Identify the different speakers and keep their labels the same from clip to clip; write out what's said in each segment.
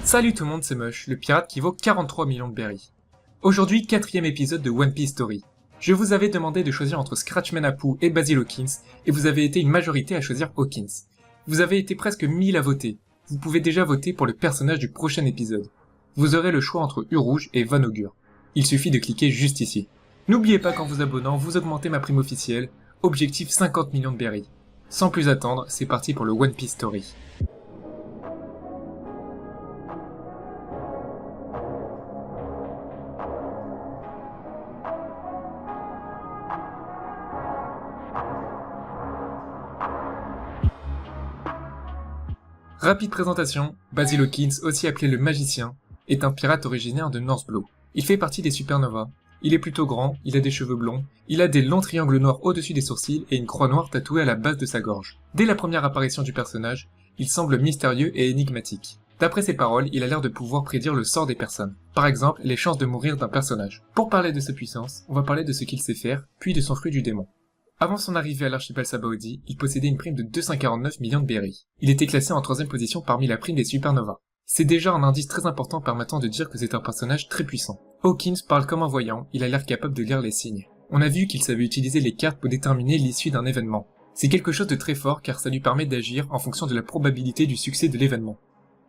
Speaker 1: Salut tout le monde, c'est Mush, le pirate qui vaut 43 millions de berries. Aujourd'hui, 4ème épisode de One Piece Story. Je vous avais demandé de choisir entre Scratchman Apoo et Basil Hawkins, et vous avez été une majorité à choisir Hawkins. Vous avez été presque 1000 à voter. Vous pouvez déjà voter pour le personnage du prochain épisode. Vous aurez le choix entre U-Rouge et Van Augure. Il suffit de cliquer juste ici. N'oubliez pas qu'en vous abonnant, vous augmentez ma prime officielle, objectif 50 millions de berries. Sans plus attendre, c'est parti pour le One Piece Story. Rapide présentation, Basil Hawkins, aussi appelé le magicien, est un pirate originaire de North Blue. Il fait partie des supernovas. Il est plutôt grand, il a des cheveux blonds, il a des longs triangles noirs au-dessus des sourcils et une croix noire tatouée à la base de sa gorge. Dès la première apparition du personnage, il semble mystérieux et énigmatique. D'après ses paroles, il a l'air de pouvoir prédire le sort des personnes. Par exemple, les chances de mourir d'un personnage. Pour parler de sa puissance, on va parler de ce qu'il sait faire, puis de son fruit du démon. Avant son arrivée à l'archipel Sabaody, il possédait une prime de 249 millions de berries. Il était classé en 3ème position parmi la prime des supernovas. C'est déjà un indice très important permettant de dire que c'est un personnage très puissant. Hawkins parle comme un voyant, il a l'air capable de lire les signes. On a vu qu'il savait utiliser les cartes pour déterminer l'issue d'un événement. C'est quelque chose de très fort car ça lui permet d'agir en fonction de la probabilité du succès de l'événement.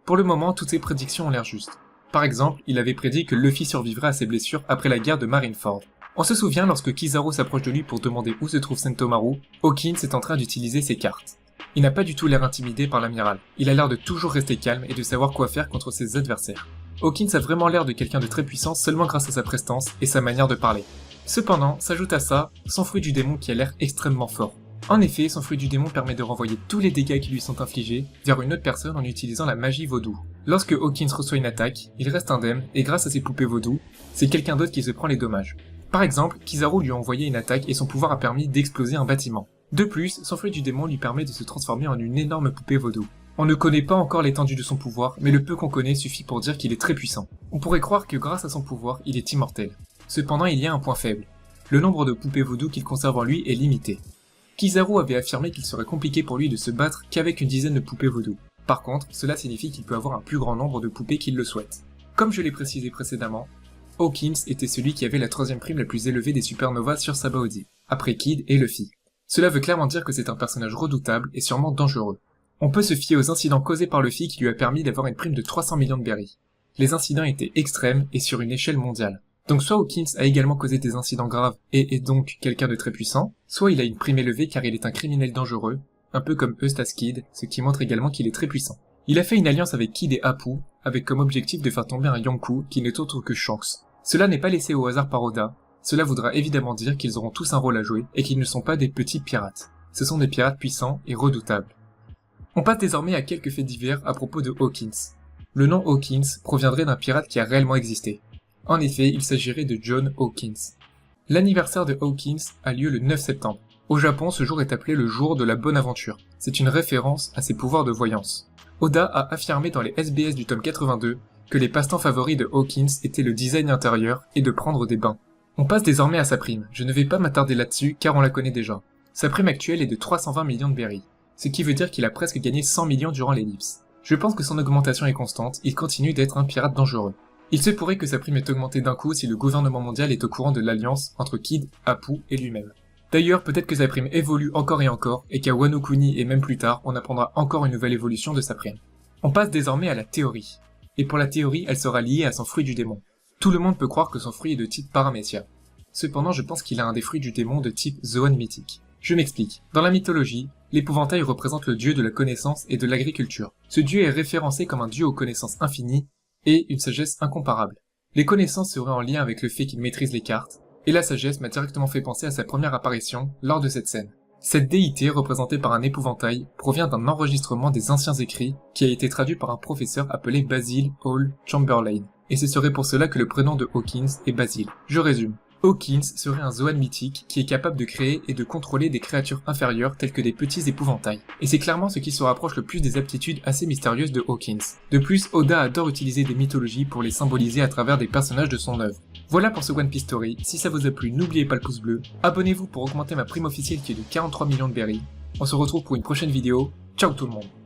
Speaker 1: Pour le moment, toutes ses prédictions ont l'air justes. Par exemple, il avait prédit que Luffy survivrait à ses blessures après la guerre de Marineford. On se souvient lorsque Kizaru s'approche de lui pour demander où se trouve Sentomaru, Hawkins est en train d'utiliser ses cartes. Il n'a pas du tout l'air intimidé par l'amiral. Il a l'air de toujours rester calme et de savoir quoi faire contre ses adversaires. Hawkins a vraiment l'air de quelqu'un de très puissant seulement grâce à sa prestance et sa manière de parler. Cependant, s'ajoute à ça, son fruit du démon qui a l'air extrêmement fort. En effet, son fruit du démon permet de renvoyer tous les dégâts qui lui sont infligés vers une autre personne en utilisant la magie vaudou. Lorsque Hawkins reçoit une attaque, il reste indemne et grâce à ses poupées vaudou, c'est quelqu'un d'autre qui se prend les dommages. Par exemple, Kizaru lui a envoyé une attaque et son pouvoir a permis d'exploser un bâtiment. De plus, son fruit du démon lui permet de se transformer en une énorme poupée vaudou. On ne connaît pas encore l'étendue de son pouvoir, mais le peu qu'on connaît suffit pour dire qu'il est très puissant. On pourrait croire que grâce à son pouvoir, il est immortel. Cependant, il y a un point faible. Le nombre de poupées vaudou qu'il conserve en lui est limité. Kizaru avait affirmé qu'il serait compliqué pour lui de se battre qu'avec une dizaine de poupées vaudou. Par contre, cela signifie qu'il peut avoir un plus grand nombre de poupées qu'il le souhaite. Comme je l'ai précisé précédemment, Hawkins était celui qui avait la 3ème prime la plus élevée des supernovas sur Sabaody, après Kid et Luffy. Cela veut clairement dire que c'est un personnage redoutable et sûrement dangereux. On peut se fier aux incidents causés par Luffy qui lui a permis d'avoir une prime de 300 millions de berries. Les incidents étaient extrêmes et sur une échelle mondiale. Donc soit Hawkins a également causé des incidents graves et est donc quelqu'un de très puissant, soit il a une prime élevée car il est un criminel dangereux, un peu comme Eustace Kid, ce qui montre également qu'il est très puissant. Il a fait une alliance avec Kid et Apoo, avec comme objectif de faire tomber un Yonkou qui n'est autre que Shanks. Cela n'est pas laissé au hasard par Oda, cela voudra évidemment dire qu'ils auront tous un rôle à jouer et qu'ils ne sont pas des petits pirates. Ce sont des pirates puissants et redoutables. On passe désormais à quelques faits divers à propos de Hawkins. Le nom Hawkins proviendrait d'un pirate qui a réellement existé. En effet, il s'agirait de John Hawkins. L'anniversaire de Hawkins a lieu le 9 septembre. Au Japon, ce jour est appelé le jour de la bonne aventure. C'est une référence à ses pouvoirs de voyance. Oda a affirmé dans les SBS du tome 82 que les passe-temps favoris de Hawkins étaient le design intérieur et de prendre des bains. On passe désormais à sa prime, je ne vais pas m'attarder là-dessus car on la connaît déjà. Sa prime actuelle est de 320 millions de berries, ce qui veut dire qu'il a presque gagné 100 millions durant l'ellipse. Je pense que son augmentation est constante, il continue d'être un pirate dangereux. Il se pourrait que sa prime ait augmenté d'un coup si le gouvernement mondial est au courant de l'alliance entre Kid, Apoo et lui-même. D'ailleurs, peut-être que sa prime évolue encore et qu'à Wano Kuni et même plus tard, on apprendra encore une nouvelle évolution de sa prime. On passe désormais à la théorie. Et pour la théorie, elle sera liée à son fruit du démon. Tout le monde peut croire que son fruit est de type Paramecia. Cependant, je pense qu'il a un des fruits du démon de type Zoan mythique. Je m'explique. Dans la mythologie, l'épouvantail représente le dieu de la connaissance et de l'agriculture. Ce dieu est référencé comme un dieu aux connaissances infinies et une sagesse incomparable. Les connaissances seraient en lien avec le fait qu'il maîtrise les cartes, et la sagesse m'a directement fait penser à sa première apparition lors de cette scène. Cette déité, représentée par un épouvantail, provient d'un enregistrement des anciens écrits qui a été traduit par un professeur appelé Basil Hall Chamberlain. Et ce serait pour cela que le prénom de Hawkins est Basil. Je résume. Hawkins serait un Zoan mythique qui est capable de créer et de contrôler des créatures inférieures telles que des petits épouvantails. Et c'est clairement ce qui se rapproche le plus des aptitudes assez mystérieuses de Hawkins. De plus, Oda adore utiliser des mythologies pour les symboliser à travers des personnages de son œuvre. Voilà pour ce One Piece Story, si ça vous a plu, n'oubliez pas le pouce bleu, abonnez-vous pour augmenter ma prime officielle qui est de 43 millions de berries. On se retrouve pour une prochaine vidéo, ciao tout le monde.